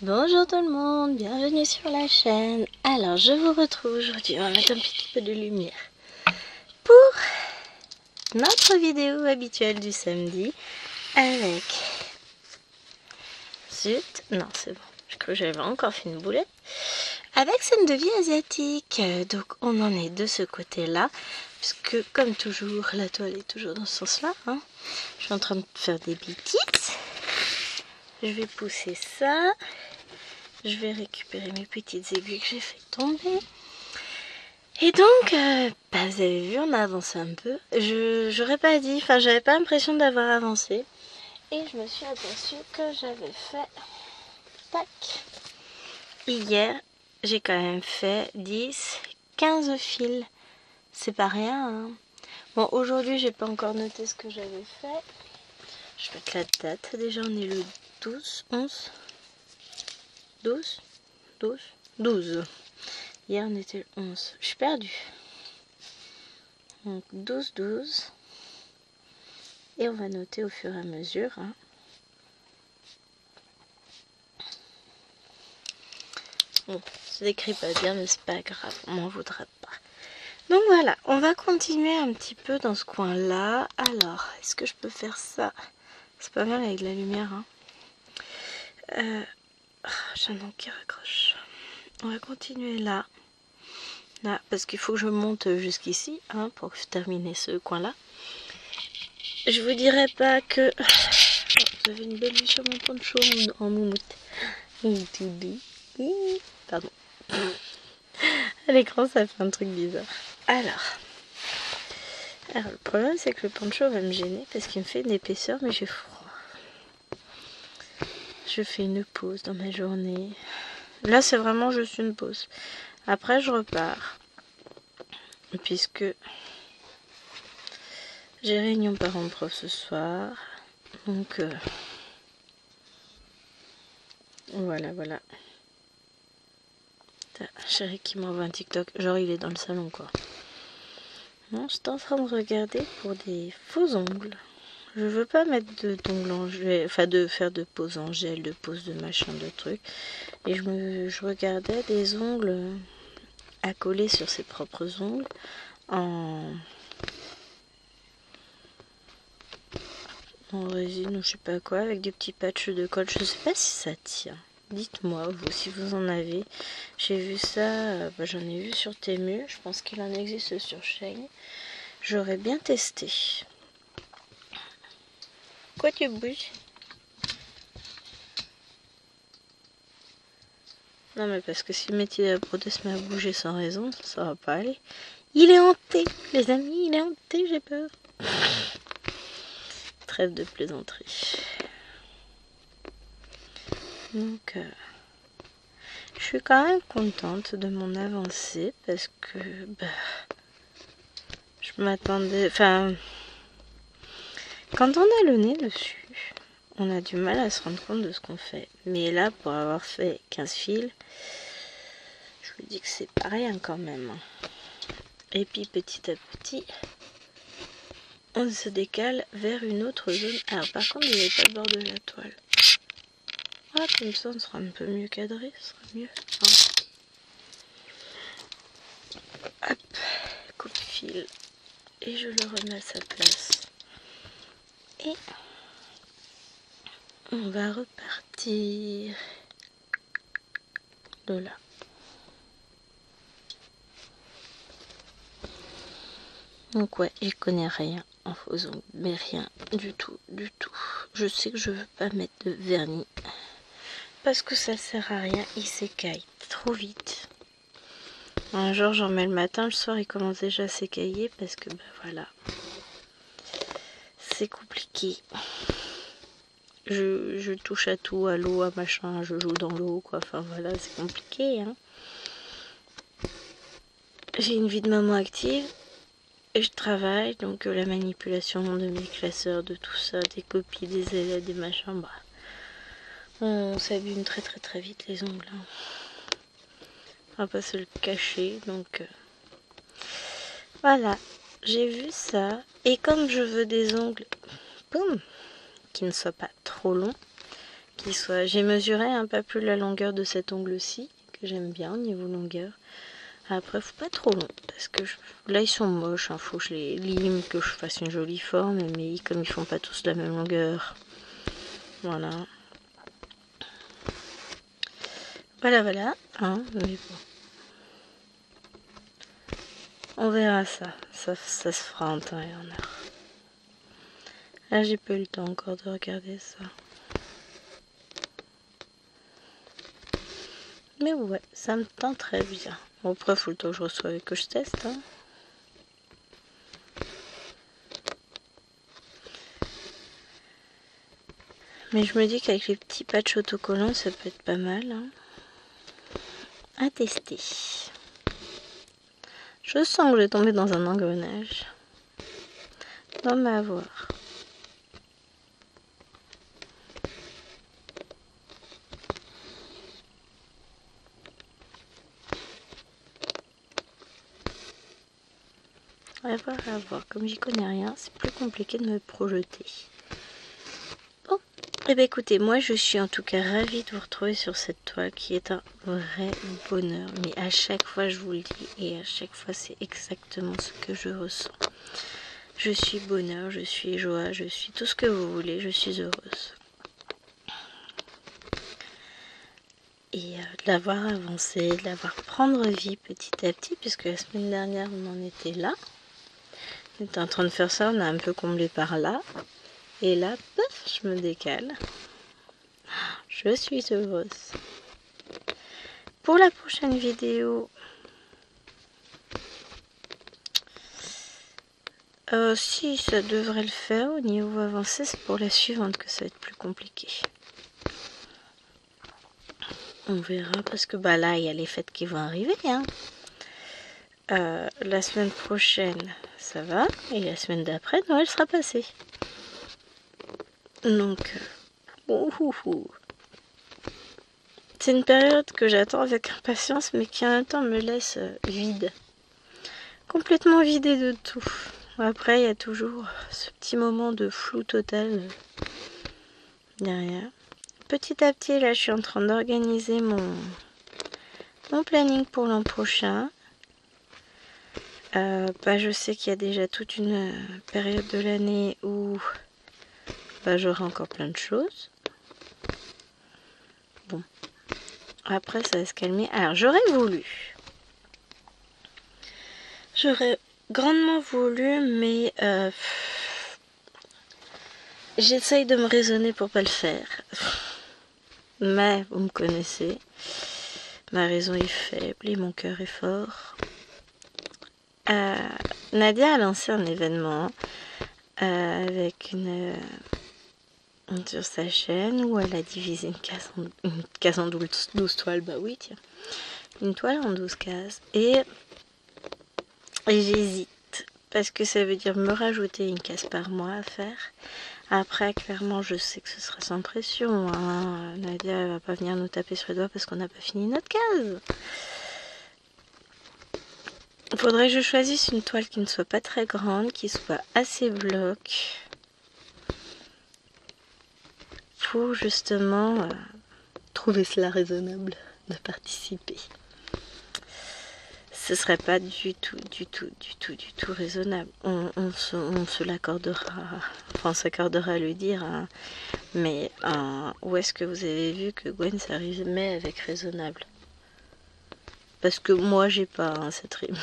Bonjour tout le monde, bienvenue sur la chaîne. Alors je vous retrouve aujourd'hui, on va mettre un petit peu de lumière pour notre vidéo habituelle du samedi avec... Zut, non c'est bon, je crois que j'avais encore fait une boulette. Avec scène de vie asiatique, donc on en est de ce côté-là, puisque comme toujours la toile est toujours dans ce sens-là. Hein. Je suis en train de faire des bêtises. Je vais pousser ça. Je vais récupérer mes petites aiguilles que j'ai fait tomber. Et donc, vous avez vu, on a avancé un peu. J'aurais pas dit, enfin j'avais pas l'impression d'avoir avancé. Et je me suis aperçue que j'avais fait... Tac. Hier, j'ai quand même fait 10, 15 fils. C'est pas rien, hein. Bon, aujourd'hui, j'ai pas encore noté ce que j'avais fait. Je vais mettre la date. Déjà, on est le 12, 11, 12, 12, 12. Hier, on était le 11. Je suis perdue. Donc, 12, 12. Et on va noter au fur et à mesure. Hein. Bon, ça décrit pas bien, mais c'est pas grave. On m'en voudra pas. Donc voilà, on va continuer un petit peu dans ce coin-là. Alors, est-ce que je peux faire ça? C'est pas mal avec de la lumière. Hein. J'ai un ongle qui raccroche. On va continuer là. Là, parce qu'il faut que je monte jusqu'ici hein, pour terminer ce coin-là. Je vous dirais pas que... Oh, vous avez une belle vue sur mon poncho en moumoute. Pardon. À l'écran, ça fait un truc bizarre. Alors, le problème, c'est que le poncho va me gêner parce qu'il me fait une épaisseur, mais j'ai froid. Je fais une pause dans ma journée. Là, c'est vraiment juste une pause. Après, je repars. Puisque j'ai réunion parents-prof ce soir. Donc, voilà. Chérie qui m'envoie un TikTok. Genre, il est dans le salon, quoi. Non, j'étais en train de regarder pour des faux ongles. Je veux pas mettre d'ongles en gel, enfin de faire de pose en gel, de pose de machin, de trucs. Et je regardais des ongles à coller sur ses propres ongles en résine ou je sais pas quoi, avec des petits patchs de colle. Je sais pas si ça tient. Dites-moi, vous, si vous en avez. J'ai vu ça, j'en ai vu sur Temu. Je pense qu'il en existe sur Shein. J'aurais bien testé. Quoi tu bouges? Non mais parce que si le métier de la prod se met à bouger sans raison, ça va pas aller. Il est hanté, les amis, il est hanté, j'ai peur. Trêve de plaisanterie. Donc, je suis quand même contente de mon avancée parce que je m'attendais... Enfin, quand on a le nez dessus, on a du mal à se rendre compte de ce qu'on fait. Mais là, pour avoir fait 15 fils, je vous dis que c'est pas rien quand même. Et puis petit à petit, on se décale vers une autre zone. Alors par contre, vous n'avez pas le bord de la toile. Ah, comme ça, on sera un peu mieux cadré, ce sera mieux. Hein. Hop, coupe fil. Et je le remets à sa place. Et on va repartir de là. Donc ouais, je connais rien en faux ongles, mais rien du tout. Je sais que je veux pas mettre de vernis parce que ça sert à rien, il s'écaille trop vite. Un jour j'en mets le matin, le soir il commence déjà à s'écailler parce que voilà, c'est compliqué. Je touche à tout, à l'eau, à machin, je joue dans l'eau quoi, enfin voilà, c'est compliqué hein. J'ai une vie de maman active. Et je travaille, donc la manipulation de mes classeurs, de tout ça, des copies, des élèves, des machins, on s'abîme très vite les ongles. Hein. On va pas se le cacher, donc voilà, j'ai vu ça. Et comme je veux des ongles qui ne soient pas trop longs, J'ai mesuré un peu plus la longueur de cet ongle-ci, que j'aime bien au niveau longueur. Après, faut pas trop long, parce que là ils sont moches, hein, faut que je les lime, que je fasse une jolie forme, mais comme ils font pas tous la même longueur, voilà. Voilà, hein, mais bon. On verra ça se fera en temps et en heure. Là, j'ai pas eu le temps encore de regarder ça. Mais ouais, ça me tend très bien. Bon, après, faut le temps que je reçois et que je teste. Hein. Mais je me dis qu'avec les petits patchs autocollants, ça peut être pas mal. Hein. À tester. Je sens que je vais tomber dans un engrenage. Non, mais à voir. À voir. Comme j'y connais rien, c'est plus compliqué de me projeter. Bon, et bien écoutez, moi je suis en tout cas ravie de vous retrouver sur cette toile qui est un vrai bonheur. Mais à chaque fois je vous le dis et à chaque fois c'est exactement ce que je ressens. Je suis bonheur, je suis joie, je suis tout ce que vous voulez, je suis heureuse. Et de l'avoir avancé, de l'avoir prendre vie petit à petit, puisque la semaine dernière on en était là. On était en train de faire ça, on a un peu comblé par là. Et là, paf, je me décale. Je suis heureuse. Pour la prochaine vidéo, si ça devrait le faire au niveau avancé, c'est pour la suivante que ça va être plus compliqué. On verra parce que bah là il y a les fêtes qui vont arriver. Hein. La semaine prochaine ça va et la semaine d'après Noël sera passé. Donc c'est une période que j'attends avec impatience mais qui en même temps me laisse vide. Complètement vidée de tout. Après il y a toujours ce petit moment de flou total derrière. Petit à petit, là, je suis en train d'organiser mon planning pour l'an prochain. Je sais qu'il y a déjà toute une période de l'année où j'aurai encore plein de choses. Bon, après, ça va se calmer. Alors, j'aurais grandement voulu, mais j'essaye de me raisonner pour pas le faire. Mais vous me connaissez, ma raison est faible et mon cœur est fort. Nadia a lancé un événement avec sur sa chaîne où elle a divisé une case en 12 toiles. Bah oui, tiens. Une toile en 12 cases. Et j'hésite parce que ça veut dire me rajouter une case par mois à faire. Après, clairement, je sais que ce sera sans pression. Hein. Nadia, elle va pas venir nous taper sur les doigts parce qu'on n'a pas fini notre case. Il faudrait que je choisisse une toile qui ne soit pas très grande, qui soit assez bloc. Pour justement trouver cela raisonnable de participer. Ce serait pas du tout raisonnable. On se l'accordera, enfin on s'accordera à le dire, hein. Mais où est-ce que vous avez vu que Gwen s'arrivait avec raisonnable? Parce que moi j'ai pas cette rime.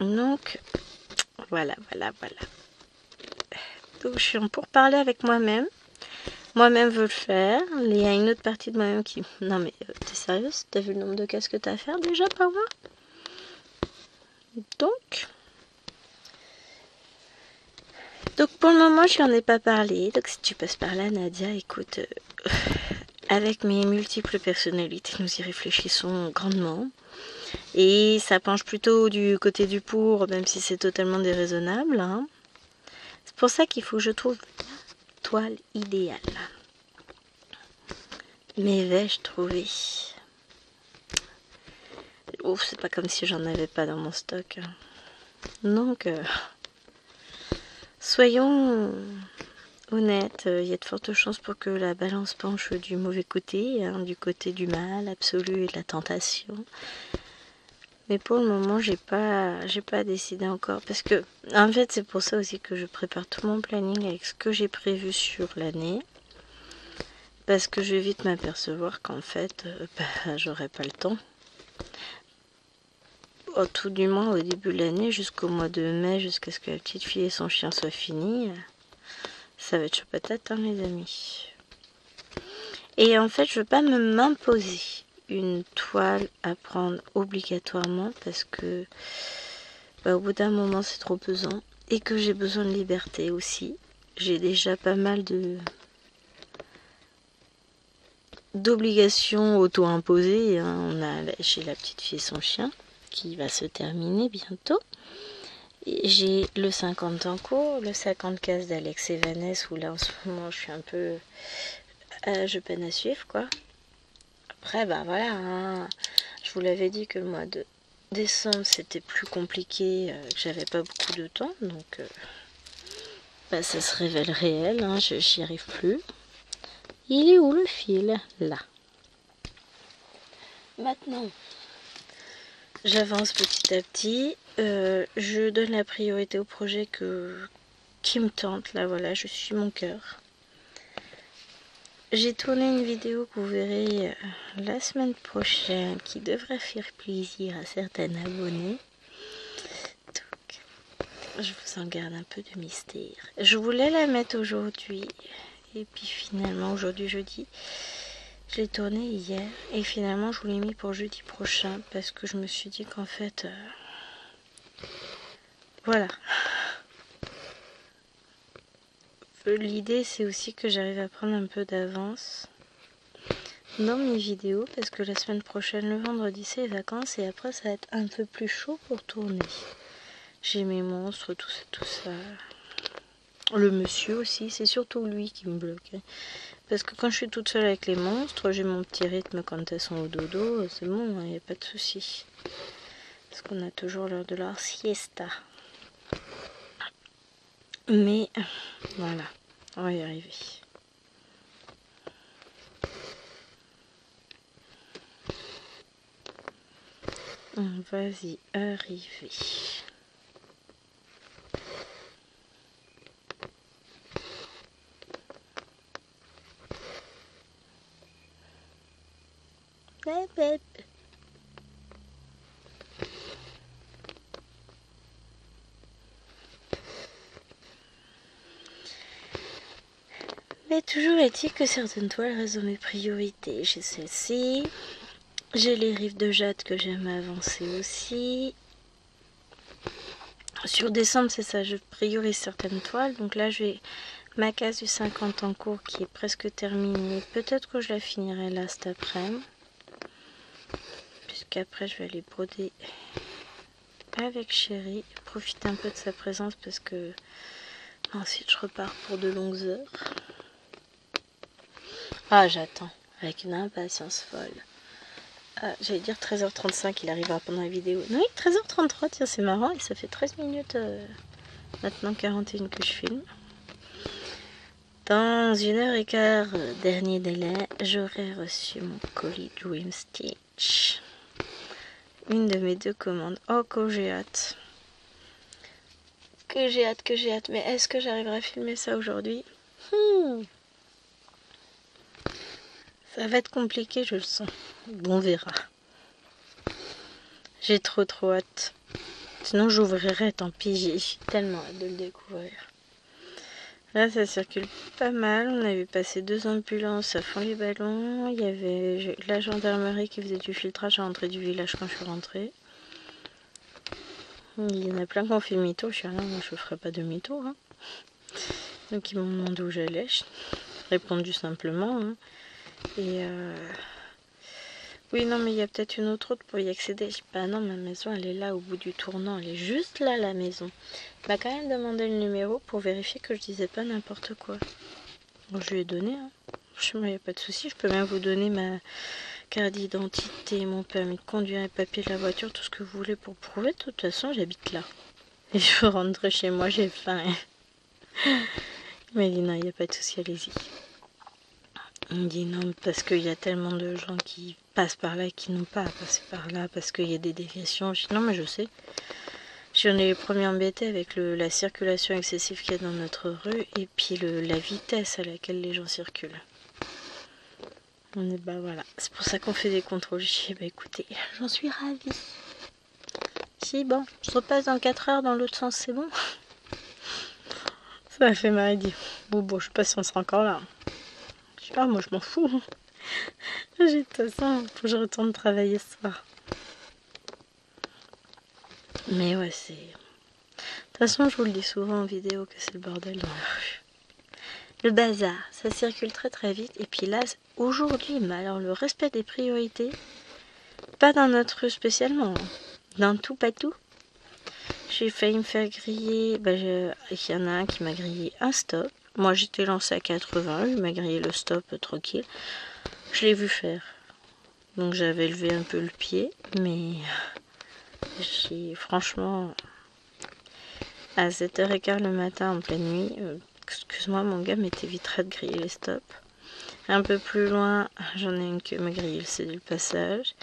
Donc voilà. Donc je suis en pourparler avec moi-même. Moi-même veux le faire. Il y a une autre partie de moi-même qui... Non mais t'es sérieuse? T'as vu le nombre de cases que t'as à faire déjà par mois? Donc pour le moment je n'en ai pas parlé. Donc si tu passes par là Nadia, écoute, avec mes multiples personnalités nous y réfléchissons grandement. Et ça penche plutôt du côté du pour, même si c'est totalement déraisonnable. Hein. C'est pour ça qu'il faut que je trouve la toile idéale. Mais vais-je trouver? Ouf, c'est pas comme si j'en avais pas dans mon stock. Donc, soyons honnête, il y a de fortes chances pour que la balance penche du mauvais côté, hein, du côté du mal absolu et de la tentation. Mais pour le moment, j'ai pas décidé encore. Parce que, en fait, c'est pour ça aussi que je prépare tout mon planning avec ce que j'ai prévu sur l'année. Parce que je vais vite m'apercevoir qu'en fait, j'aurai pas le temps. Tout du moins au début de l'année, jusqu'au mois de mai, jusqu'à ce que la petite fille et son chien soient finis. Ça va être chaud patate, hein, les amis. Et en fait, je veux pas m'imposer une toile à prendre obligatoirement parce que au bout d'un moment c'est trop pesant et que j'ai besoin de liberté aussi. J'ai déjà pas mal d'obligations auto-imposées, hein. J'ai la petite fille et son chien qui va se terminer bientôt. J'ai le 50 en cours, le 50 cases d'Alex et Vanessa où là en ce moment je suis un peu... je peine à suivre quoi. Après voilà, hein, je vous l'avais dit que le mois de décembre c'était plus compliqué, que j'avais pas beaucoup de temps, donc ça se révèle réel, hein, j'y arrive plus. Il est où le fil? Là. Maintenant, j'avance petit à petit, je donne la priorité au projet qui me tente, là voilà, je suis mon cœur. J'ai tourné une vidéo que vous verrez la semaine prochaine qui devrait faire plaisir à certains abonnés. Donc, je vous en garde un peu de mystère. Je voulais la mettre aujourd'hui et puis finalement aujourd'hui jeudi, je l'ai tournée hier et finalement je vous l'ai mis pour jeudi prochain parce que je me suis dit qu'en fait, voilà. L'idée c'est aussi que j'arrive à prendre un peu d'avance dans mes vidéos parce que la semaine prochaine, le vendredi, c'est les vacances et après ça va être un peu plus chaud pour tourner. J'ai mes monstres, tout ça. Le monsieur aussi, c'est surtout lui qui me bloque. Parce que quand je suis toute seule avec les monstres, j'ai mon petit rythme quand elles sont au dodo, c'est bon, il n'y a pas de souci. Parce qu'on a toujours l'heure de leur siesta. Mais voilà, on va y arriver. On va y arriver. Bep, bep. Mais toujours est-il que certaines toiles restent dans mes priorités. J'ai celle-ci. J'ai les rives de jade que j'aime avancer aussi. Sur décembre, c'est ça, je priorise certaines toiles. Donc là, j'ai ma case du 50 en cours qui est presque terminée. Peut-être que je la finirai là cet après-midi. Puisqu'après, je vais aller broder avec Chéri. Profiter un peu de sa présence parce que ensuite, je repars pour de longues heures. Ah, j'attends avec une impatience folle. J'allais dire 13h35, il arrivera pendant la vidéo. Oui, 13h33, tiens, c'est marrant. Et ça fait 13 minutes, maintenant 41 que je filme. Dans 1h15, dernier délai, j'aurai reçu mon colis Dream Stitch. Une de mes 2 commandes. Oh, que j'ai hâte. Que j'ai hâte. Mais est-ce que j'arriverai à filmer ça aujourd'hui? Ça va être compliqué, je le sens. Bon, on verra. J'ai trop hâte. Sinon, j'ouvrirai, tant pis, j'ai tellement hâte de le découvrir. Là, ça circule pas mal. On avait passé 2 ambulances à fond les ballons. Il y avait la gendarmerie qui faisait du filtrage à l'entrée du village quand je suis rentrée. Il y en a plein qui ont fait demi-tour. Je suis là, moi je ferai pas demi-tour. Hein. Donc ils m'ont demandé où j'allais. J'ai répondu simplement. Hein. Et oui, non, mais il y a peut-être une autre route pour y accéder. Je dis, bah non, ma maison, elle est là, au bout du tournant. Elle est juste là, la maison. Il m'a quand même demandé le numéro pour vérifier que je disais pas n'importe quoi. Bon, je lui ai donné. Hein. Il n'y a pas de souci. Je peux même vous donner ma carte d'identité, mon permis de conduire, les papiers de la voiture, tout ce que vous voulez pour prouver. De toute façon, j'habite là. Et je rentrer chez moi, j'ai faim. Mais il dit non, il n'y a pas de souci, allez-y. Il me dit non, parce qu'il y a tellement de gens qui passent par là et qui n'ont pas à passer par là, parce qu'il y a des déviations. Je dis non, mais je sais. On est les premiers embêtés avec la circulation excessive qu'il y a dans notre rue et puis la vitesse à laquelle les gens circulent. On est voilà, c'est pour ça qu'on fait des contrôles. Je dis bah écoutez, j'en suis ravie. Si bon, je repasse dans 4 heures dans l'autre sens, c'est bon. Ça m'a fait mal, dit. Bon, je sais pas si on sera encore là. Je sais pas, moi je m'en fous. J'ai de toute façon, faut que je retourne travailler ce soir. Mais ouais, c'est... De toute façon, je vous le dis souvent en vidéo que c'est le bordel dans la rue. Le bazar, ça circule très très vite. Et puis là, aujourd'hui, mais alors le respect des priorités, pas dans notre rue spécialement, hein. Dans tout, pas tout. J'ai failli me faire griller, il y en a un qui m'a grillé un stop. Moi j'étais lancée à 80, il m'a grillé le stop tranquille. Je l'ai vu faire. Donc j'avais levé un peu le pied, mais franchement, à 7h15 le matin en pleine nuit, excuse-moi, mon gars m'évitera de griller les stops. Un peu plus loin, j'en ai une qui m'a grillé le passage.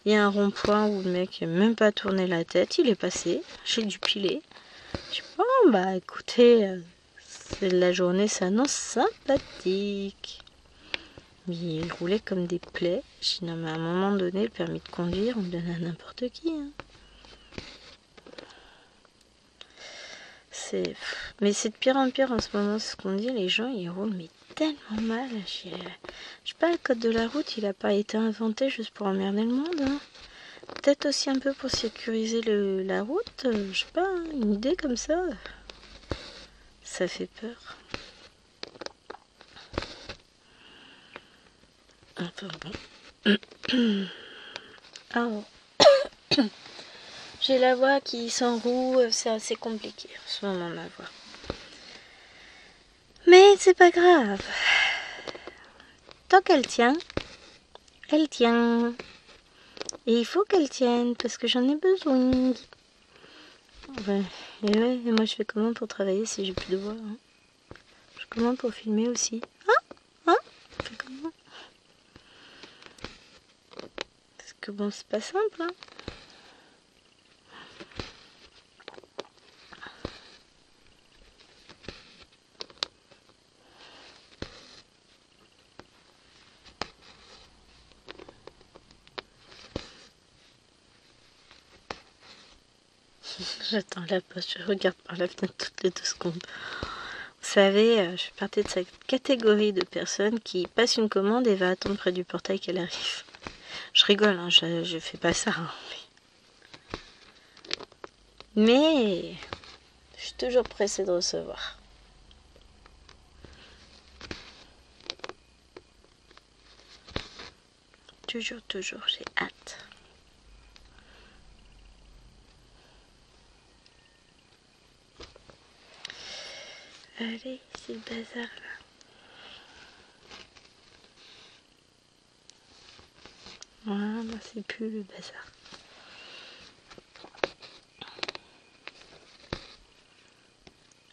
Il y a un rond-point où le mec n'a même pas tourné la tête, il est passé, j'ai dû piler. Je dis bon bah écoutez, la journée s'annonce sympathique. Mais il roulait comme des plaies. Je dis non mais à un moment donné, le permis de conduire, on le donne à n'importe qui. Hein. Mais c'est de pire en pire en ce moment, c'est ce qu'on dit, les gens ils roulent mais tellement mal. Je sais pas, le code de la route il a pas été inventé juste pour emmerder le monde. Hein. Peut-être aussi un peu pour sécuriser la route, je sais pas, une idée comme ça. Ça fait peur. Enfin bon. Oh. J'ai la voix qui s'enroue, c'est assez compliqué en ce moment ma voix. Mais c'est pas grave. Tant qu'elle tient, elle tient. Et il faut qu'elle tienne parce que j'en ai besoin. Ouais. Et moi je fais comment pour travailler si j'ai plus de voix hein. Je fais comment pour filmer aussi. Hein je fais comment? Parce que bon c'est pas simple hein. J'attends la poste, je regarde par la fenêtre toutes les 2 secondes. Vous savez, je fais partie de cette catégorie de personnes qui passent une commande et va attendre près du portail qu'elle arrive. Je rigole, hein, je fais pas ça. Hein, mais je suis toujours pressée de recevoir. Toujours, j'ai hâte. Allez, c'est le bazar là. Voilà, c'est plus le bazar.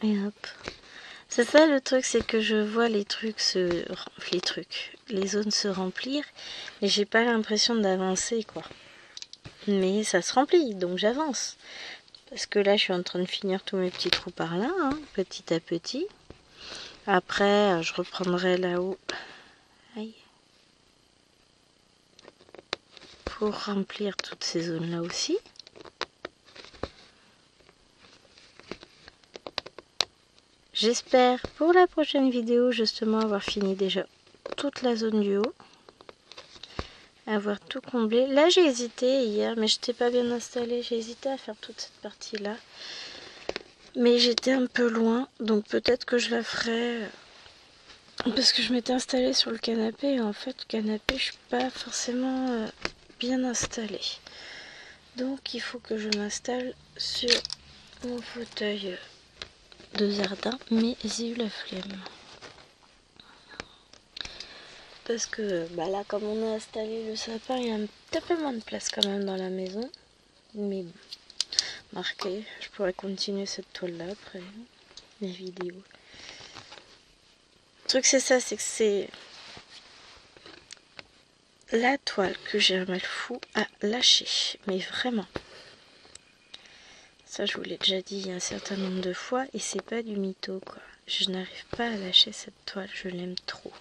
Et hop. C'est ça le truc, c'est que je vois les zones se remplir, et j'ai pas l'impression d'avancer quoi. Mais ça se remplit, donc j'avance. Parce que là, je suis en train de finir tous mes petits trous par là, hein, petit à petit. Après, je reprendrai là-haut. Aïe. Pour remplir toutes ces zones-là aussi. J'espère pour la prochaine vidéo, justement, avoir fini déjà toute la zone du haut. Avoir tout comblé. Là, j'ai hésité hier, mais je n'étais pas bien installée. J'ai hésité à faire toute cette partie-là. Mais j'étais un peu loin, donc peut-être que je la ferai... Parce que je m'étais installée sur le canapé, et en fait, le canapé, je suis pas forcément bien installée. Donc, il faut que je m'installe sur mon fauteuil de jardin, mais j'ai eu la flemme. Parce que là, comme on a installé le sapin, il y a un petit peu moins de place quand même dans la maison. Mais bon, marqué, je pourrais continuer cette toile-là après les vidéos. Le truc c'est ça, c'est que c'est la toile que j'ai un mal fou à lâcher, mais vraiment. Ça je vous l'ai déjà dit un certain nombre de fois et c'est pas du mytho quoi. Je n'arrive pas à lâcher cette toile, je l'aime trop.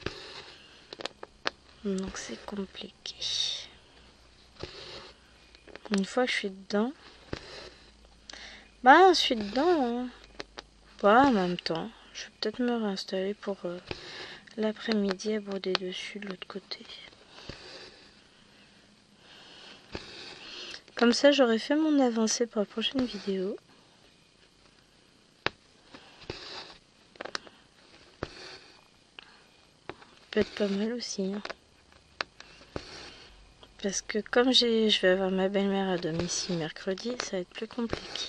Donc c'est compliqué. Une fois que je suis dedans, bah je suis dedans. Hein. Bah, en même temps, je vais peut-être me réinstaller pour l'après-midi à broder dessus de l'autre côté. Comme ça, j'aurais fait mon avancée pour la prochaine vidéo. Peut être pas mal aussi. Hein. Parce que comme je vais avoir ma belle-mère à domicile mercredi, ça va être plus compliqué.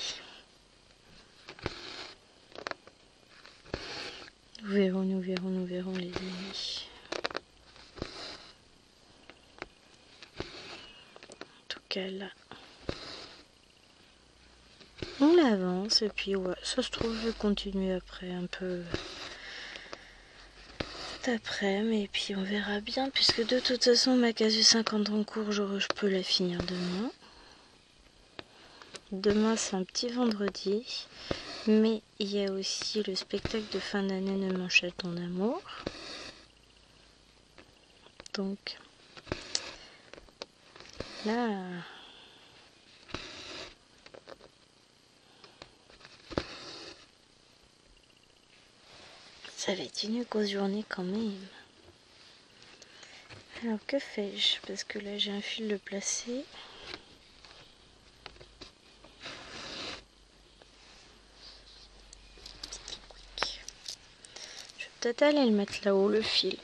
Nous verrons les amis. En tout cas là. On l'avance et puis ouais, ça se trouve je vais continuer après un peu après, mais puis on verra bien puisque de toute façon ma casu 50 en cours, je peux la finir demain. Demain c'est un petit vendredi, mais il y a aussi le spectacle de fin d'année de Manchette en amour. Donc là... ça va être une grosse journée quand même. Alors que fais-je? Parce que là j'ai un fil de placer. Je vais peut-être aller le mettre là-haut le fil.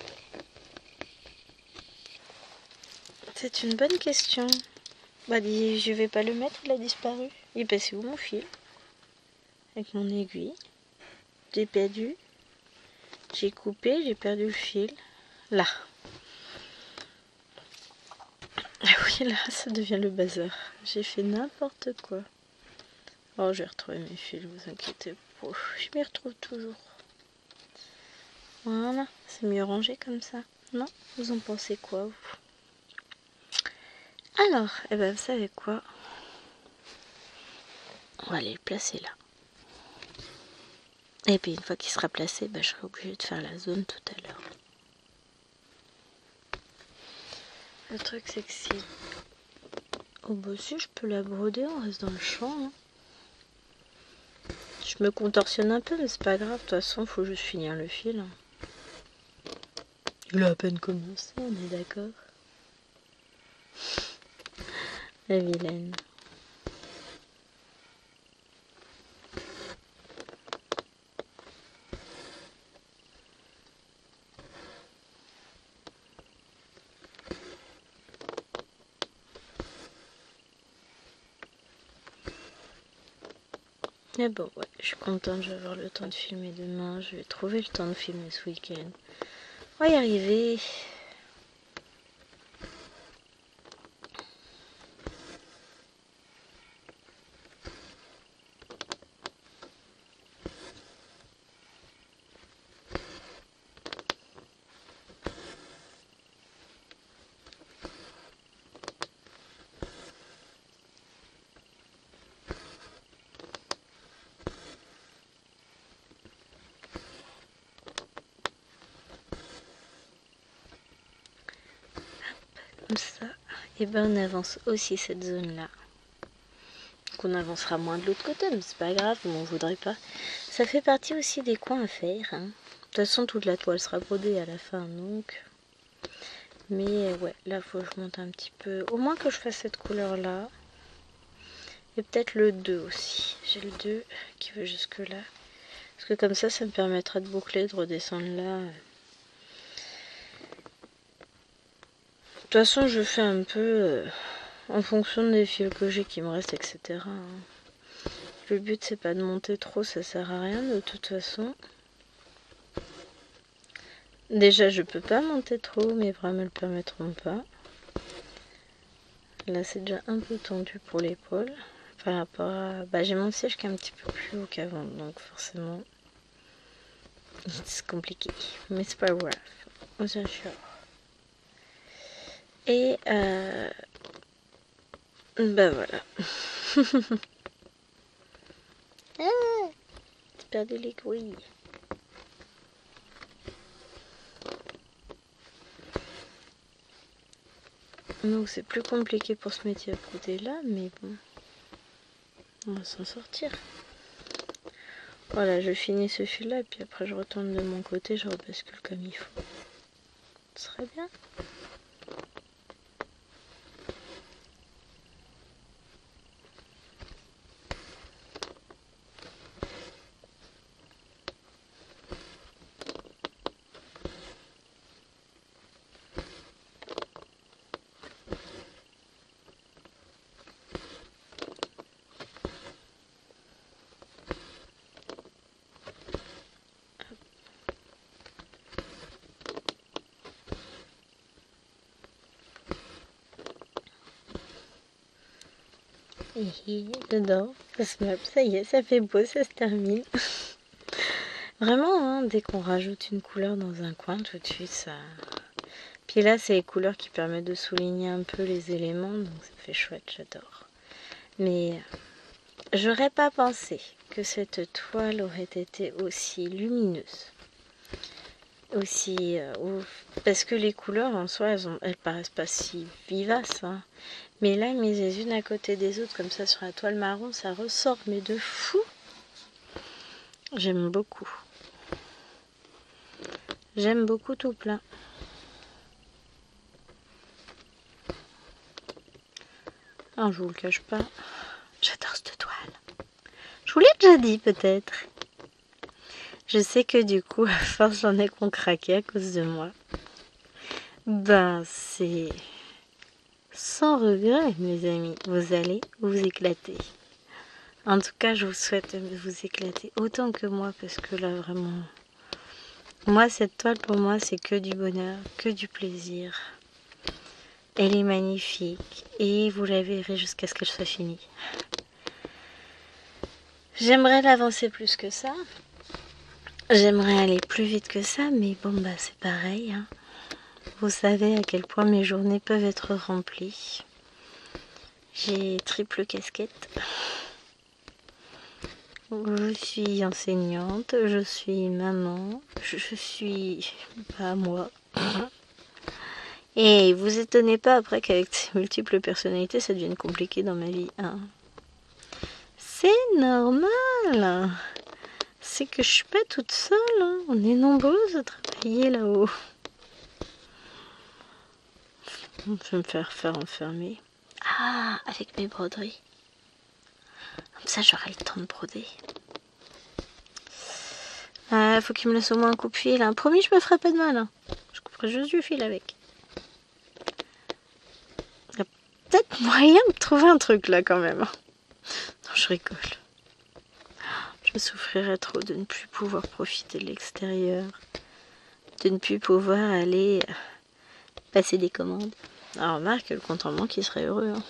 C'est une bonne question. Bah je vais pas le mettre, il a disparu. Il est passé où mon fil? Avec mon aiguille. J'ai perdu. J'ai coupé, j'ai perdu le fil. Là. Ah oui, là, ça devient le bazar. J'ai fait n'importe quoi. Oh, j'ai retrouvé mes fils, vous inquiétez pas. Je m'y retrouve toujours. Voilà, c'est mieux rangé comme ça. Non? Vous en pensez quoi, vous? Alors, eh ben, vous savez quoi? On va aller le placer là. Et puis, une fois qu'il sera placé, ben, je serai obligée de faire la zone tout à l'heure. Le truc, c'est que si au bossu, je peux la broder, on reste dans le champ. Hein. Je me contorsionne un peu, mais c'est pas grave. De toute façon, il faut juste finir le fil. Il a à peine commencé, on est d'accord. La vilaine. Mais bon, ouais, je suis contente, je vais avoir le temps de filmer demain. Je vais trouver le temps de filmer ce week-end. On va y arriver. Comme ça. Et ben on avance aussi cette zone-là. Qu'on avancera moins de l'autre côté, mais c'est pas grave, on m'en voudrait pas. Ça fait partie aussi des coins à faire. Hein. De toute façon, toute la toile sera brodée à la fin, donc... Mais ouais, là, faut que je monte un petit peu. Au moins que je fasse cette couleur-là. Et peut-être le 2 aussi. J'ai le 2 qui va jusque là. Parce que comme ça me permettra de boucler, de redescendre là. De toute façon, je fais un peu en fonction des fils que j'ai qui me restent, etc. Hein. Le but, c'est pas de monter trop, ça sert à rien de toute façon. Déjà, je peux pas monter trop, mes bras me le permettront pas. Là, c'est déjà un peu tendu pour l'épaule. Par rapport à... Bah, j'ai mon siège qui est un petit peu plus haut qu'avant, donc forcément... C'est compliqué, mais c'est pas grave. On s'en sort. Et bah voilà. Ah, j'ai perdu les couilles. Donc c'est plus compliqué pour ce métier à côté là, mais bon, on va s'en sortir. Voilà, je finis ce fil là, et puis après je retourne de mon côté, je rebascule comme il faut. Ce serait bien. Dedans, ça y est, ça fait beau, ça se termine. Vraiment, hein, dès qu'on rajoute une couleur dans un coin, tout de suite, ça... Puis là, c'est les couleurs qui permettent de souligner un peu les éléments, donc ça fait chouette, j'adore. Mais j'aurais pas pensé que cette toile aurait été aussi lumineuse. Aussi... parce que les couleurs, en soi, elles paraissent pas si vivaces, hein. Mais là, mises les unes à côté des autres, comme ça, sur la toile marron, ça ressort, mais de fou. J'aime beaucoup. J'aime beaucoup tout plein. Ah, je vous le cache pas. J'adore cette toile. Je vous l'ai déjà dit, peut-être. Je sais que du coup, à force, j'en ai qu'on craqué à cause de moi. Ben, c'est... sans regret, mes amis. Vous allez vous éclater. En tout cas, je vous souhaite de vous éclater autant que moi, parce que là, vraiment... Moi, cette toile, pour moi, c'est que du bonheur, que du plaisir. Elle est magnifique. Et vous la verrez jusqu'à ce qu'elle soit finie. J'aimerais l'avancer plus que ça. J'aimerais aller plus vite que ça, mais bon, bah c'est pareil, hein. Vous savez à quel point mes journées peuvent être remplies. J'ai triple casquette. Je suis enseignante, je suis maman, je suis pas moi. Et vous étonnez pas après qu'avec ces multiples personnalités, ça devienne compliqué dans ma vie, hein. C'est normal. C'est que je suis pas toute seule, hein. On est nombreuses à travailler là-haut. Je vais me faire enfermer. Ah, avec mes broderies. Comme ça, j'aurai le temps de broder. Faut qu'il me laisse au moins un coup de fil, hein. Promis, je me ferai pas de mal, hein. Je couperai juste du fil avec. Il y a peut-être moyen de trouver un truc là quand même. Non, je rigole. Je souffrirais trop de ne plus pouvoir profiter de l'extérieur. De ne plus pouvoir aller passer des commandes. Alors remarque, le compte en banque, il serait heureux, hein.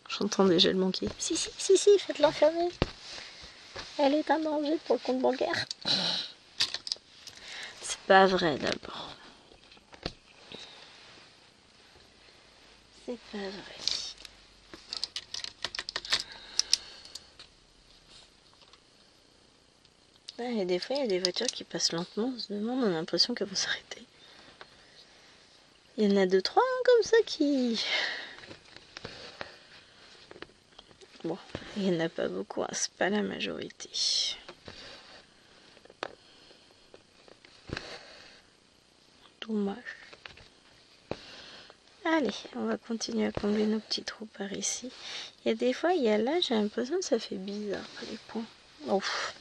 J'entends déjà le banquier. Si, faites l'enfermer. Elle est un danger pour le compte bancaire. C'est pas vrai d'abord. C'est pas vrai. Et des fois, il y a des voitures qui passent lentement. On se demande, on a l'impression qu'elles vont s'arrêter. Il y en a 2-3 hein, comme ça qui... Bon, il n'y en a pas beaucoup, hein, c'est pas la majorité. Dommage. Allez, on va continuer à combler nos petits trous par ici. Il y a des fois, il y a là, j'ai l'impression que ça fait bizarre, les points. Ouf.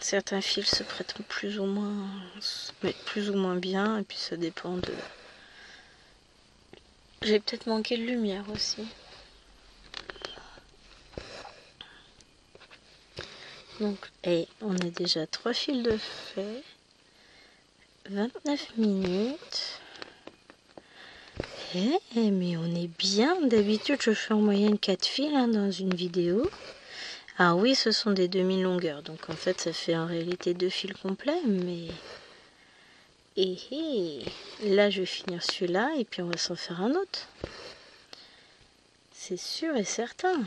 Certains fils se prêtent plus ou moins, se mettent plus ou moins bien, et puis ça dépend de... J'ai peut-être manqué de lumière aussi. Donc, on a déjà 3 fils de fait. 29 minutes. mais on est bien. D'habitude, je fais en moyenne 4 fils hein, dans une vidéo. Ah oui, ce sont des demi-longueurs. Donc en fait, ça fait en réalité 2 fils complets. Mais... là, je vais finir celui-là et puis on va s'en faire un autre. C'est sûr et certain.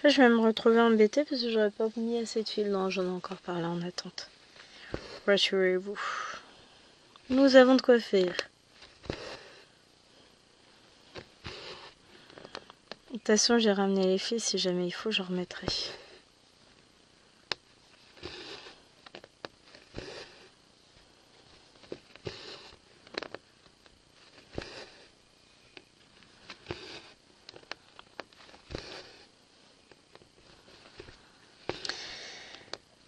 Là, je vais me retrouver embêtée parce que j'aurais pas mis assez de fils. Non, j'en ai encore par là en attente. Rassurez-vous. Nous avons de quoi faire. De toute façon, j'ai ramené les fils. Si jamais il faut, j'en remettrai.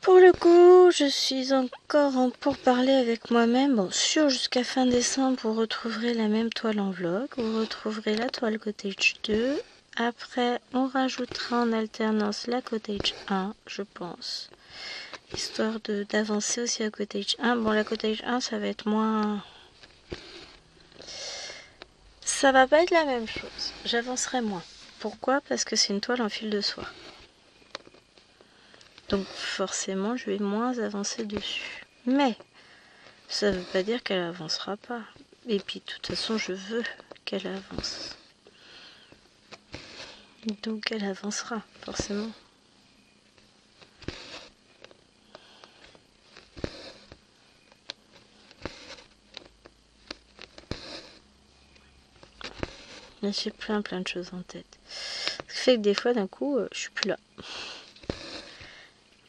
Pour le coup, je suis encore en pourparlers avec moi-même. Bon, sûr, jusqu'à fin décembre, vous retrouverez la même toile en vlog. Vous retrouverez la toile Cottage 2. Après, on rajoutera en alternance la Cottage 1, je pense. Histoire d'avancer aussi à Cottage 1. Bon, la Cottage 1, ça va être moins... Ça va pas être la même chose. J'avancerai moins. Pourquoi? Parce que c'est une toile en fil de soie. Donc forcément, je vais moins avancer dessus. Mais ça ne veut pas dire qu'elle avancera pas. Et puis de toute façon, je veux qu'elle avance. Donc elle avancera, forcément. Mais j'ai plein de choses en tête. Ce qui fait que des fois, d'un coup, je suis plus là.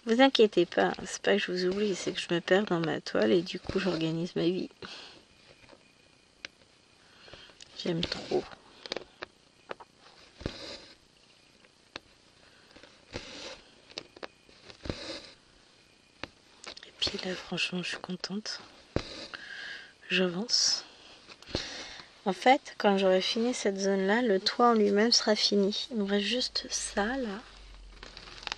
Vous inquiétez pas, c'est pas que je vous oublie, c'est que je me perds dans ma toile et du coup, j'organise ma vie. J'aime trop. Et puis là, franchement, je suis contente. J'avance. En fait, quand j'aurai fini cette zone-là, le toit en lui-même sera fini. Il me reste juste ça, là.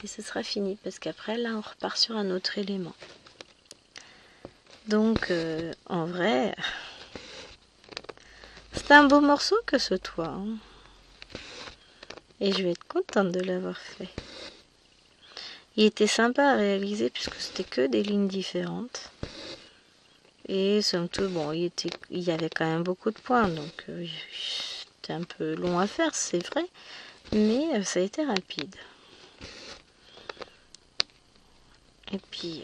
Et ce sera fini, parce qu'après, là, on repart sur un autre élément. Donc, en vrai, c'est un beau morceau que ce toit. Hein. Et je vais être contente de l'avoir fait. Il était sympa à réaliser, puisque c'était que des lignes différentes. Et somme toute, bon, il y avait quand même beaucoup de points, donc c'était un peu long à faire, c'est vrai. Mais ça a été rapide. Et puis,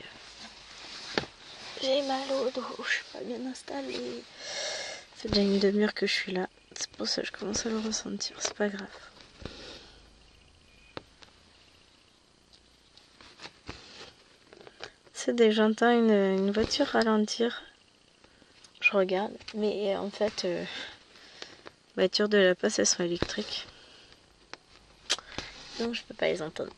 j'ai mal au dos, je suis pas bien installée. C'est déjà une demi-heure que je suis là. C'est pour ça que je commence à le ressentir, c'est pas grave. C'est dès que j'entends une voiture ralentir, je regarde. Mais en fait, voitures de la Poste, elles sont électriques. Donc je peux pas les entendre.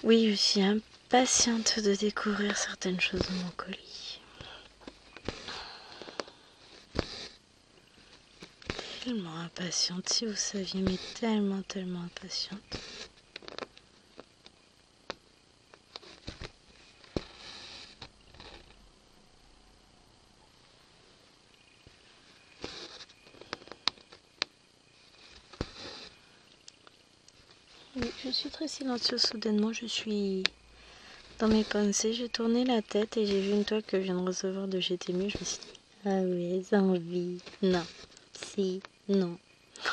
Oui, je suis impatiente de découvrir certaines choses dans mon colis. Tellement impatiente, si vous saviez, mais tellement impatiente. Oui, je suis très silencieuse soudainement, je suis dans mes pensées, j'ai tourné la tête et j'ai vu une toile que je viens de recevoir de chez Temu, je me suis dit, ah oui, envie, non, si, non,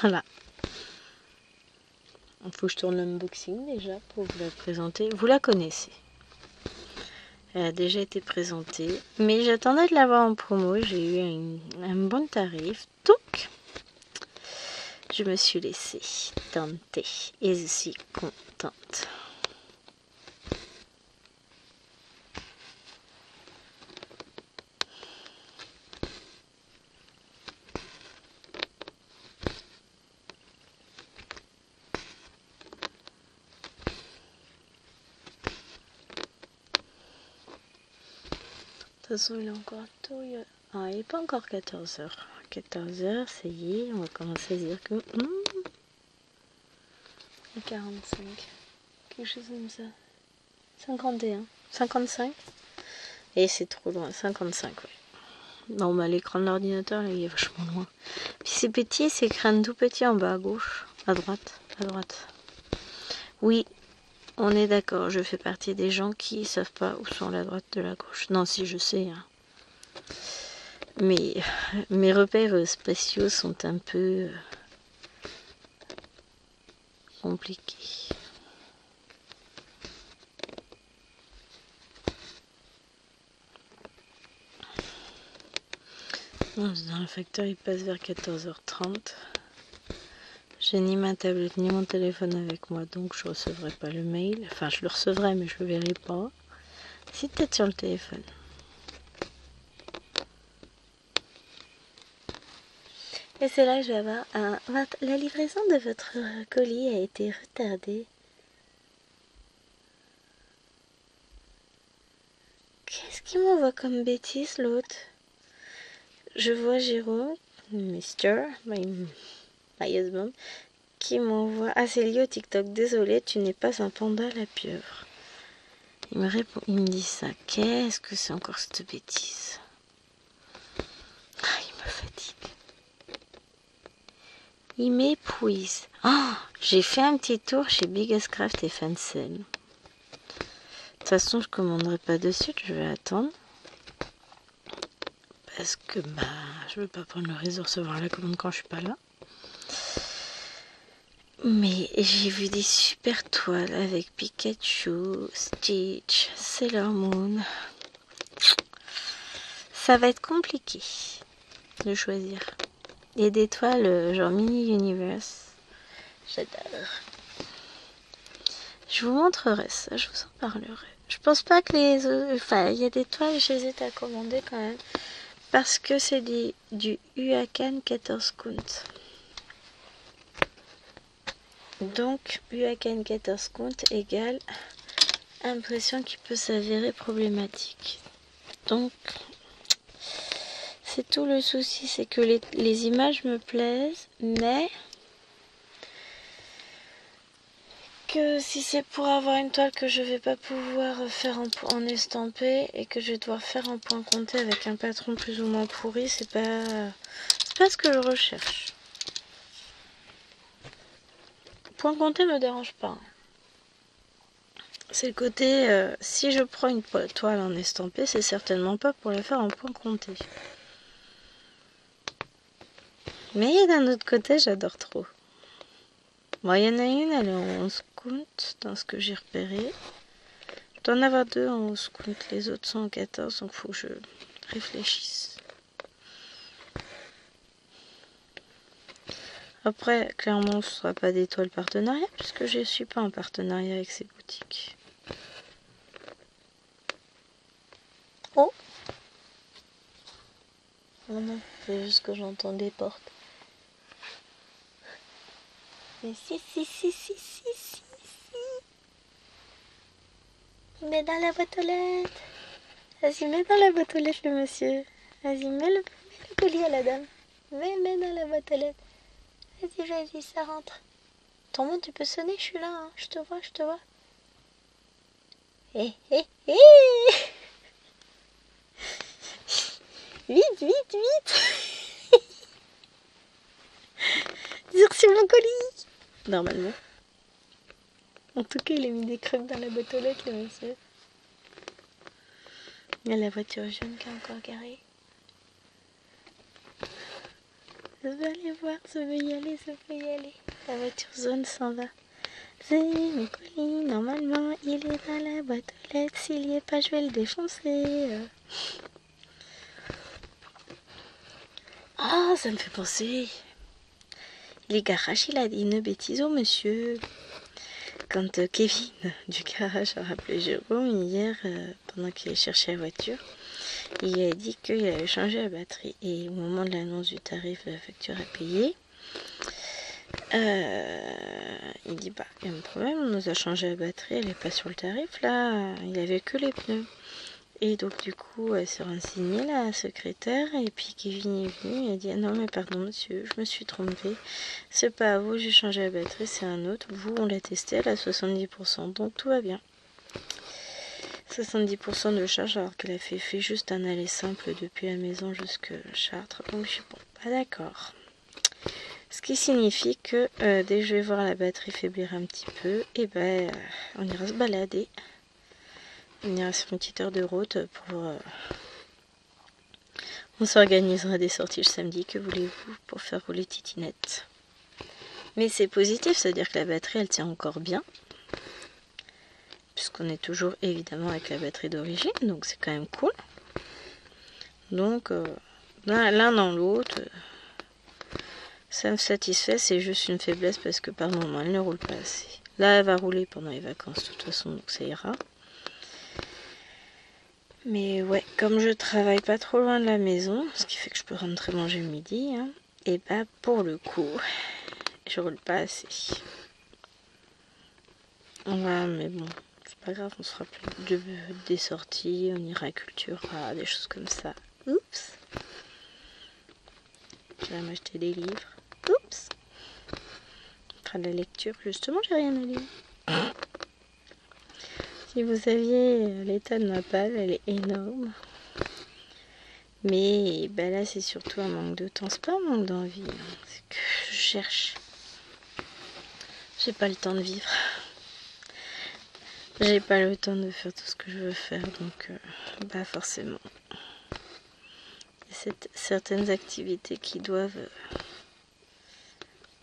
voilà. Il faut que je tourne l'unboxing déjà pour vous la présenter, vous la connaissez. Elle a déjà été présentée, mais j'attendais de l'avoir en promo, j'ai eu un bon tarif, donc je me suis laissée tenter et je suis contente. De toute façon, il est encore tôt. Ah, il n'est pas encore 14h. 14h, ça y est, on va commencer à se dire que... 45, quelque chose comme ça. 51, 55. Et c'est trop loin, 55, ouais. Non, bah l'écran de l'ordinateur, là, il est vachement loin. Puis c'est petit, c'est écran tout petit en bas à gauche, à droite, à droite. Oui, on est d'accord, je fais partie des gens qui savent pas où sont la droite de la gauche. Non, si je sais, hein. Mais mes repères spatiaux sont un peu compliqués. Dans le facteur, il passe vers 14h30. J'ai ni ma tablette ni mon téléphone avec moi, donc je recevrai pas le mail. Enfin, je le recevrai, mais je le verrai pas. Si peut-être sur le téléphone. Et c'est là que je vais avoir la livraison de votre colis a été retardée. Qu'est-ce qu'il m'envoie comme bêtise l'autre? Je vois Jérôme, Mister, my husband, qui m'envoie... Ah, c'est lié au TikTok. Désolé, tu n'es pas un panda la pieuvre. Il me répond, il me dit ça. Qu'est-ce que c'est encore cette bêtise? Ah, il me fatigue. Il m'épuise. Ah, j'ai fait un petit tour chez Biggest Craft et Fancel. De toute façon, je commanderai pas de suite, je vais attendre. Parce que je veux pas prendre le risque de recevoir la commande quand je suis pas là. Mais j'ai vu des super toiles avec Pikachu, Stitch, Sailor Moon. Ça va être compliqué de choisir. Il y a des toiles genre mini universe. J'adore. Je vous montrerai ça, je vous en parlerai. Je pense pas que les autres... Enfin, il y a des toiles, j'hésite à commander quand même. Parce que c'est du Huacan 14 count. Donc, Huacan 14 count égale impression qui peut s'avérer problématique. Donc, c'est tout le souci, c'est que les images me plaisent, mais que si c'est pour avoir une toile que je vais pas pouvoir faire en estampé et que je vais devoir faire en point compté avec un patron plus ou moins pourri, c'est pas ce que je recherche. Point compté me dérange pas. C'est le côté, si je prends une toile en estampé, c'est certainement pas pour la faire en point compté. Mais d'un autre côté, j'adore trop. Bon, il y en a une, elle est en 11 count, dans ce que j'ai repéré. Je dois en avoir deux en 11 count, les autres sont en 14, donc il faut que je réfléchisse. Après, clairement, ce ne sera pas des toiles partenariat, puisque je ne suis pas en partenariat avec ces boutiques. Oh! Oh non, c'est juste que j'entends des portes. Mais si. Mets dans la boîte aux lettres. Vas-y, mets dans la boîte aux lettres le monsieur. Vas-y, mets le colis à la dame. Mets dans la boîte aux lettres. Vas-y, ça rentre. Ton tu peux sonner, je suis là, hein. Je te vois. Hé. Vite. J'ai reçu mon colis. Normalement. En tout cas, il a mis des crêpes dans la boîte aux lettres, le monsieur. Il y a la voiture jaune qui est encore garée. Je veux aller voir, je veux y aller. La voiture jaune s'en va. C'est mon colis, normalement, il est dans la boîte aux lettres. S'il y est pas, je vais le défoncer. Ah, ça me fait penser. Les garages, il a dit une bêtise au monsieur. Quand Kevin du garage a rappelé Jérôme hier, pendant qu'il cherchait la voiture, il a dit qu'il avait changé la batterie. Et au moment de l'annonce du tarif de la facture à payer, il dit il y a un problème, on nous a changé la batterie, elle n'est pas sur le tarif là, il avait que les pneus. Et donc du coup, elle s'est renseignée, la secrétaire, et puis Kevin est venu, il a dit ah non mais pardon monsieur, je me suis trompée, c'est pas à vous, j'ai changé la batterie, c'est un autre, vous on l'a testé, elle a 70%, donc tout va bien. 70% de charge alors qu'elle a fait juste un aller simple depuis la maison jusqu'à Chartres, donc je suis bon, pas d'accord. Ce qui signifie que dès que je vais voir la batterie faiblir un petit peu, et ben on ira se balader. On ira sur une petite heure de route pour... on s'organisera des sorties le samedi, que voulez-vous, pour faire rouler Titinette. Mais c'est positif, c'est-à-dire que la batterie, elle tient encore bien. Puisqu'on est toujours, évidemment, avec la batterie d'origine, donc c'est quand même cool. Donc, l'un dans l'autre, ça me satisfait, c'est juste une faiblesse parce que par moment, elle ne roule pas assez. Là, elle va rouler pendant les vacances, de toute façon, donc ça ira. Mais ouais, comme je travaille pas trop loin de la maison, ce qui fait que je peux rentrer manger le midi, hein, et bah pour le coup, je roule pas assez. Voilà, mais bon, c'est pas grave, on se fera plus des sorties, on ira à Cultura, des choses comme ça. Oups. J'irai m'acheter des livres. Oups. On fera de la lecture, justement, j'ai rien à lire. Si vous saviez l'état de ma palle, elle est énorme. Mais bah là, c'est surtout un manque de temps. C'est pas un manque d'envie. Hein. C'est que je cherche. J'ai pas le temps de vivre. J'ai pas le temps de faire tout ce que je veux faire. Donc, bah forcément. Il y a certaines activités qui doivent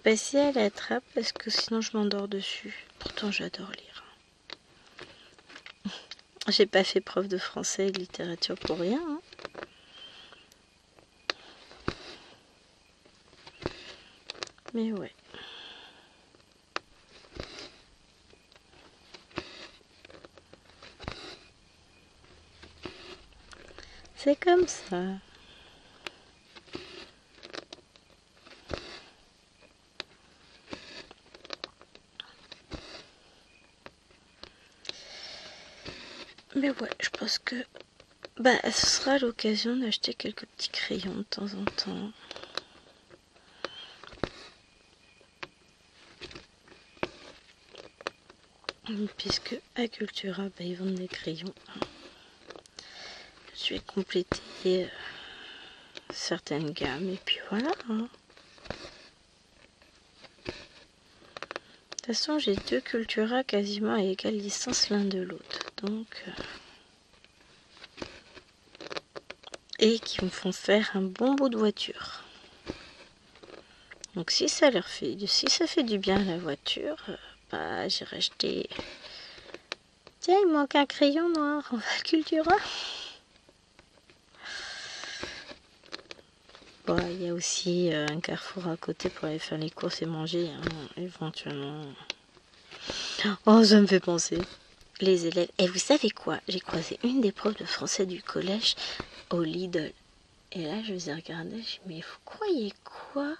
passer à la trappe parce que sinon je m'endors dessus. Pourtant, j'adore lire. J'ai pas fait prof de français et de littérature pour rien. Hein. Mais ouais. C'est comme ça. Mais ouais, je pense que bah, ce sera l'occasion d'acheter quelques petits crayons de temps en temps. Puisque à Cultura, bah, ils vendent des crayons. Je vais compléter certaines gammes et puis voilà. Hein. De toute façon, j'ai deux Cultura quasiment à égale distance l'un de l'autre. Donc, et qui me font faire un bon bout de voiture. Donc si ça leur fait, si ça fait du bien à la voiture, bah j'irai acheter. Tiens, il manque un crayon noir, on va à Cultura. Bon, il y a aussi un Carrefour à côté pour aller faire les courses et manger, hein, éventuellement. Oh, ça me fait penser. Les élèves. Et vous savez quoi? J'ai croisé une des profs de français du collège au Lidl. Et là, je les ai regardés, je me suis dit, mais vous croyez quoi?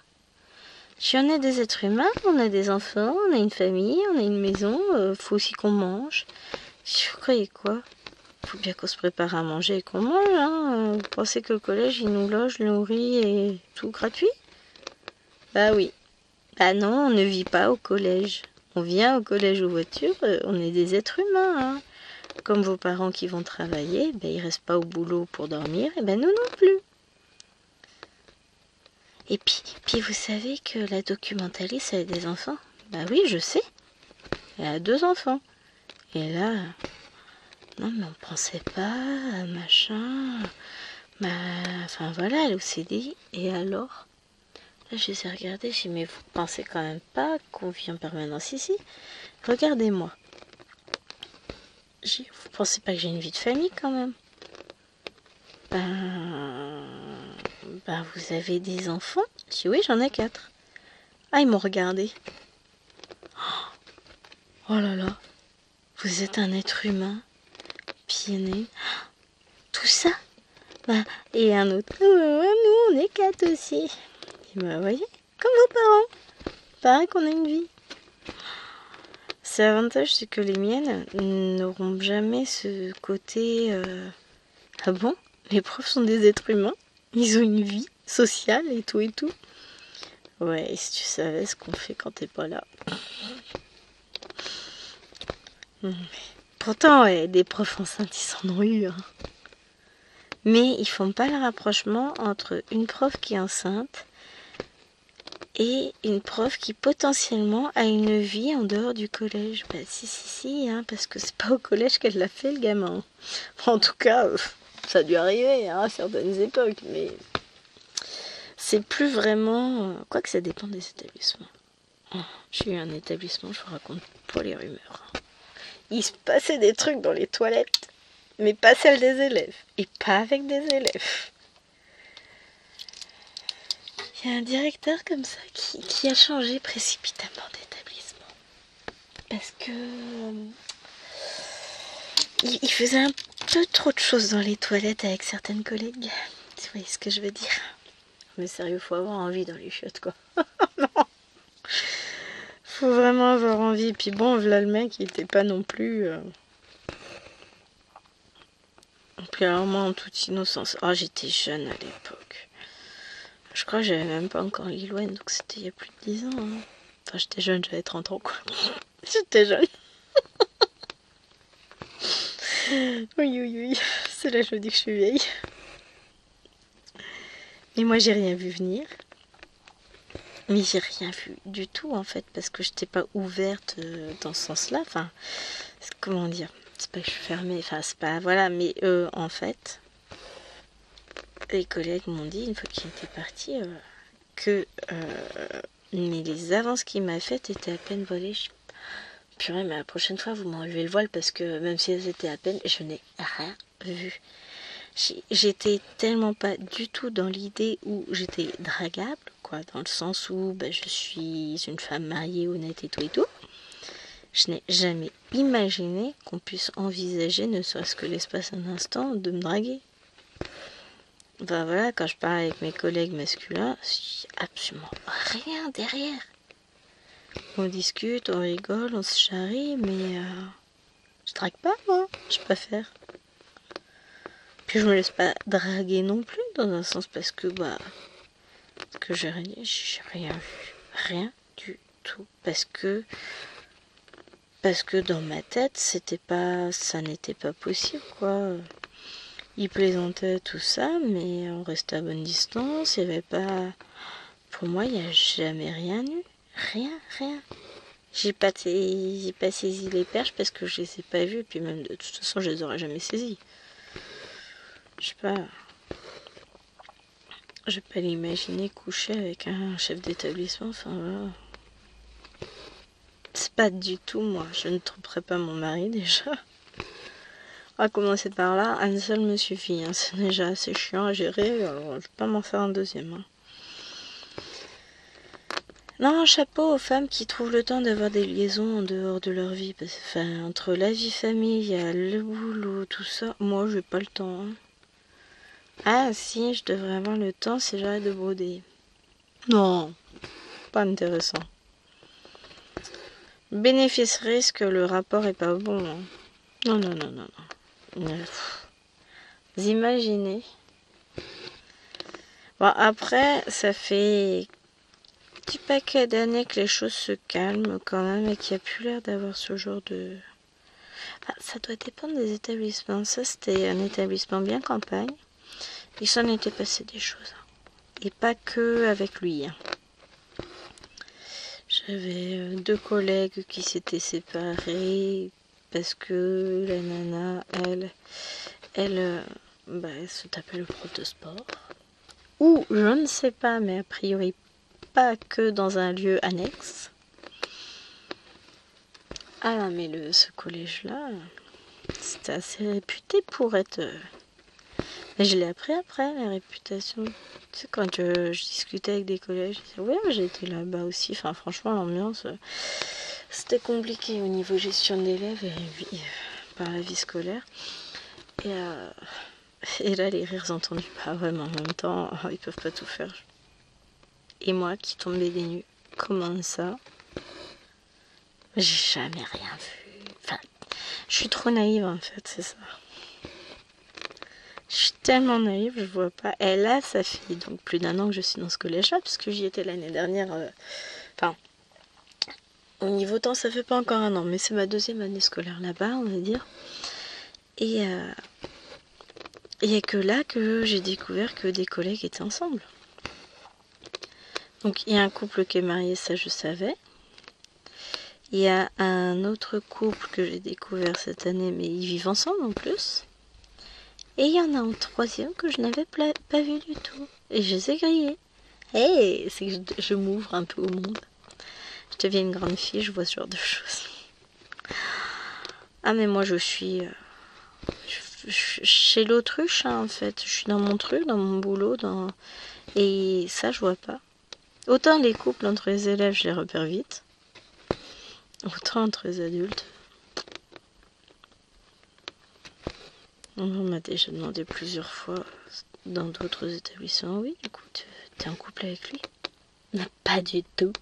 On est des êtres humains, on a des enfants, on a une famille, on a une maison, faut aussi qu'on mange. Vous croyez quoi? Faut bien qu'on se prépare à manger et qu'on mange. Hein. Vous pensez que le collège, il nous loge, nourrit et tout gratuit? Bah oui. Bah non, on ne vit pas au collège. On vient au collège aux voitures, on est des êtres humains. Hein. Comme vos parents qui vont travailler, ben, ils restent pas au boulot pour dormir, et ben nous non plus. Et puis vous savez que la documentaliste, elle a des enfants? Bah oui, je sais. Elle a 2 enfants. Et là, non mais on pensait pas, machin. Bah, enfin voilà, elle est au CDI. Et alors? Là, je les ai regardés, j'ai dit, mais vous pensez quand même pas qu'on vit en permanence ici? Regardez-moi. Vous pensez pas que j'ai une vie de famille quand même? Ben, vous avez des enfants? J'ai dit, oui, j'en ai 4. Ah, ils m'ont regardé. Oh là là, vous êtes un être humain, pieds nés. Tout ça? Ben, et un autre. Nous, on est 4 aussi. Et ben, vous voyez, comme vos parents. Pareil qu'on a une vie. C'est l'avantage, c'est que les miennes n'auront jamais ce côté Ah bon? Les profs sont des êtres humains? Ils ont une vie sociale et tout et tout? Ouais, si tu savais ce qu'on fait quand t'es pas là. Pourtant, ouais, des profs enceintes, ils en ont eu. Hein. Mais ils font pas le rapprochement entre une prof qui est enceinte et une prof qui potentiellement a une vie en dehors du collège. Bah si, hein, parce que c'est pas au collège qu'elle l'a fait le gamin. En tout cas, ça a dû arriver hein, à certaines époques, mais c'est plus vraiment... Quoique ça dépend des établissements. J'ai eu un établissement, je vous raconte pas les rumeurs. Il se passait des trucs dans les toilettes, mais pas celles des élèves, et pas avec des élèves. Il y a un directeur comme ça qui a changé précipitamment d'établissement. Parce que... il faisait un peu trop de choses dans les toilettes avec certaines collègues. Vous voyez ce que je veux dire? Mais sérieux, faut avoir envie dans les chiottes, quoi. Non. Faut vraiment avoir envie. Et puis bon, là, le mec, il était pas non plus... Clairement, en toute innocence. Oh, j'étais jeune à l'époque. Je crois que j'avais même pas encore Lilouane, donc c'était il y a plus de 10 ans. Hein. Enfin, j'étais jeune, j'avais 30 ans, quoi. J'étais jeune. Oui. C'est là que je me dis que je suis vieille. Mais moi, j'ai rien vu venir. Mais j'ai rien vu du tout, en fait, parce que j'étais pas ouverte dans ce sens-là. Enfin, comment dire? C'est pas que je suis fermée, enfin, c'est pas... Voilà, mais en fait, les collègues m'ont dit, une fois qu'il était parti, que mais les avances qu'il m'a faites étaient à peine volées. Purée, mais la prochaine fois, vous m'enlevez le voile parce que même si elles étaient à peine, je n'ai rien vu. J'étais tellement pas du tout dans l'idée où j'étais dragable, quoi, dans le sens où je suis une femme mariée, honnête et tout et tout. Je n'ai jamais imaginé qu'on puisse envisager, ne serait-ce que l'espace un instant, de me draguer. Ben voilà, quand je parle avec mes collègues masculins, il n'y a absolument rien derrière. On discute, on rigole, on se charrie, mais je drague pas, moi. Je préfère. Puis je me laisse pas draguer non plus, dans un sens, parce que j'ai rien vu. Rien du tout. Parce que dans ma tête, ça n'était pas possible, quoi. Il plaisantait tout ça, mais on restait à bonne distance. Il n'y avait pas... Pour moi, il n'y a jamais rien eu. Rien. J'ai pas saisi les perches parce que je les ai pas vues. Et puis même, de toute façon, je les aurais jamais saisies. Je sais pas... Je vais pas l'imaginer coucher avec un chef d'établissement. Enfin, voilà. C'est pas du tout moi. Je ne tromperai pas mon mari, déjà. On va commencer par là. Un seul me suffit. Hein. C'est déjà assez chiant à gérer. Alors, je vais pas m'en faire un deuxième. Hein. Non, chapeau aux femmes qui trouvent le temps d'avoir des liaisons en dehors de leur vie. Parce que, enfin, entre la vie familiale, le boulot, tout ça, moi, j'ai pas le temps. Hein. Ah, si, je devrais avoir le temps si j'arrête de broder. Non, pas intéressant. Bénéfice-risque, le rapport est pas bon. Hein. Non. Vous imaginez? Bon, après, ça fait petit paquet d'années que les choses se calment quand même et qu'il n'y a plus l'air d'avoir ce genre de... Ah, ça doit dépendre des établissements. Ça, c'était un établissement bien campagne. Il s'en était passé des choses. Et pas que avec lui. Hein. J'avais 2 collègues qui s'étaient séparés parce que la nana, elle se tapait le prof de sport. Ou, je ne sais pas, mais a priori pas que dans un lieu annexe. Ah non, mais ce collège-là, c'était assez réputé pour être... Mais je l'ai appris après, la réputation. Tu sais, quand je discutais avec des collèges, je disais, ouais, j'ai été là-bas aussi. Enfin, franchement, l'ambiance, c'était compliqué au niveau gestion d'élèves et par la vie scolaire. Et là, les rires entendus, pas vraiment en même temps, ils peuvent pas tout faire. Et moi qui tombais des nues, comment ça? J'ai jamais rien vu. Enfin, je suis trop naïve en fait, c'est ça. Je suis tellement naïve, je vois pas. Elle a sa fille, donc plus d'1 an que je suis dans ce collège-là, parce que j'y étais l'année dernière. Enfin, au niveau temps, ça fait pas encore 1 an, mais c'est ma 2e année scolaire là-bas, on va dire. Et il n'y a que là que j'ai découvert que des collègues étaient ensemble. Donc il y a un couple qui est marié, ça je savais. Il y a un autre couple que j'ai découvert cette année, mais ils vivent ensemble en plus. Et il y en a un 3e que je n'avais pas vu du tout. Et je les ai grillés. Hey, c'est que je m'ouvre un peu au monde. Je deviens une grande fille, je vois ce genre de choses. Ah mais moi je suis chez l'autruche hein, en fait. Je suis dans mon truc, dans mon boulot, et ça je vois pas. Autant les couples entre les élèves, je les repère vite. Autant entre les adultes. On m'a déjà demandé plusieurs fois dans d'autres établissements. Oui, écoute, t'es en couple avec lui? Non, pas du tout.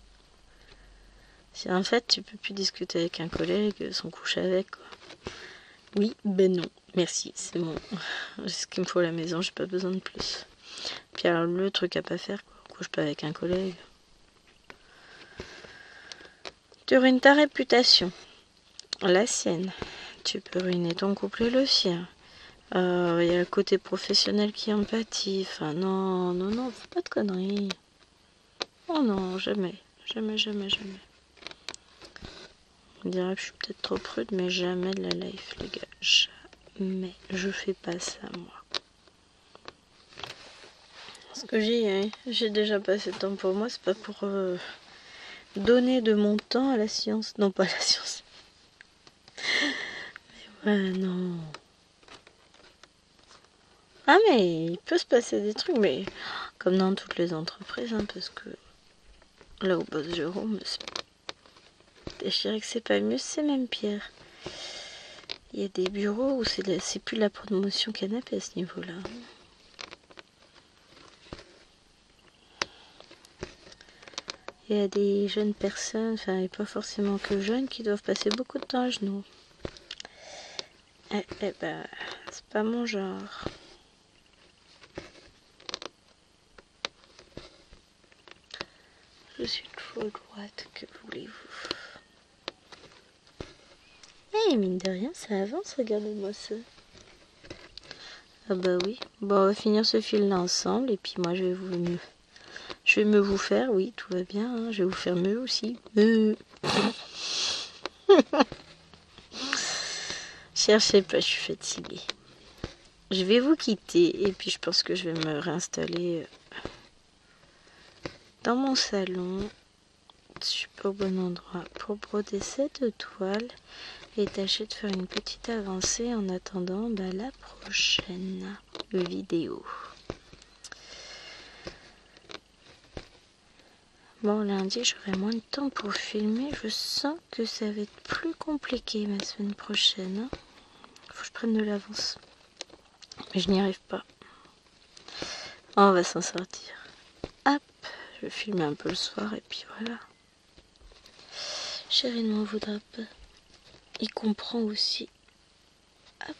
Si en fait tu peux plus discuter avec un collègue sans coucher avec quoi. Oui, ben non, merci, c'est bon. C'est ce qu'il me faut à la maison, j'ai pas besoin de plus. Puis alors le truc à pas faire quoi, couche pas avec un collègue. Tu ruines ta réputation, la sienne. Tu peux ruiner ton couple et le sien. Il y a le côté professionnel qui en pâtit. Enfin, non, faut pas de conneries. Oh non, jamais. Jamais. On dirait que je suis peut-être trop prude, mais jamais de la life, les gars. Jamais. Je fais pas ça, moi. Ce que j'ai déjà pas assez de temps pour moi, c'est pas pour donner de mon temps à la science. Non, pas à la science. Mais ouais, non. Ah mais il peut se passer des trucs, mais comme dans toutes les entreprises, hein, parce que là où bosse Jérôme, je dirais que c'est pas mieux, c'est même pire. Il y a des bureaux où c'est plus la promotion canapé à ce niveau-là. Il y a des jeunes personnes, enfin et pas forcément que jeunes, qui doivent passer beaucoup de temps à genoux. Eh ben, c'est pas mon genre. Je suis une faux droite, que voulez-vous? Eh, mine de rien, ça avance, regardez-moi ça. Ah bah oui. Bon, on va finir ce fil-là ensemble, et puis moi, je vais me vous faire, oui, tout va bien, hein, je vais vous faire mieux aussi. Cherchez pas, je suis fatiguée. Je vais vous quitter, et puis je pense que je vais me réinstaller dans mon salon. Je suis pas au bon endroit pour broder cette toile et tâcher de faire une petite avancée en attendant la prochaine vidéo. Bon, lundi j'aurai moins de temps pour filmer, je sens que ça va être plus compliqué ma semaine prochaine. Faut que je prenne de l'avance, mais je n'y arrive pas. On va s'en sortir. Hop, je vais filmer un peu le soir et puis voilà. Chérie ne m'en voudra pas. Il comprend aussi. Hop.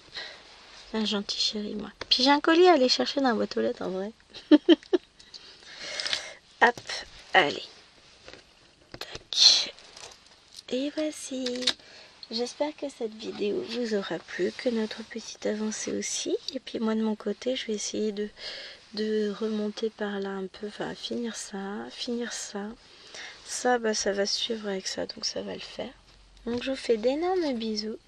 C'est un gentil chéri, moi. Puis j'ai un colis à aller chercher dans la boîte aux lettres, en vrai. Hop. Allez. Tac. Et voici. J'espère que cette vidéo vous aura plu, que notre petite avancée aussi. Et puis moi, de mon côté, je vais essayer de remonter par là un peu. Enfin, finir ça. Ça, ça va suivre avec ça, donc ça va le faire. Donc je vous fais d'énormes bisous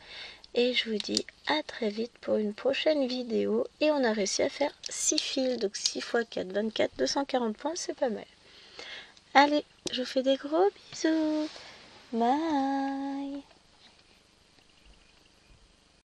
et je vous dis à très vite pour une prochaine vidéo. Et on a réussi à faire 6 fils, donc 6 x 4, 24, 240 points, c'est pas mal. Allez, je vous fais des gros bisous. Bye.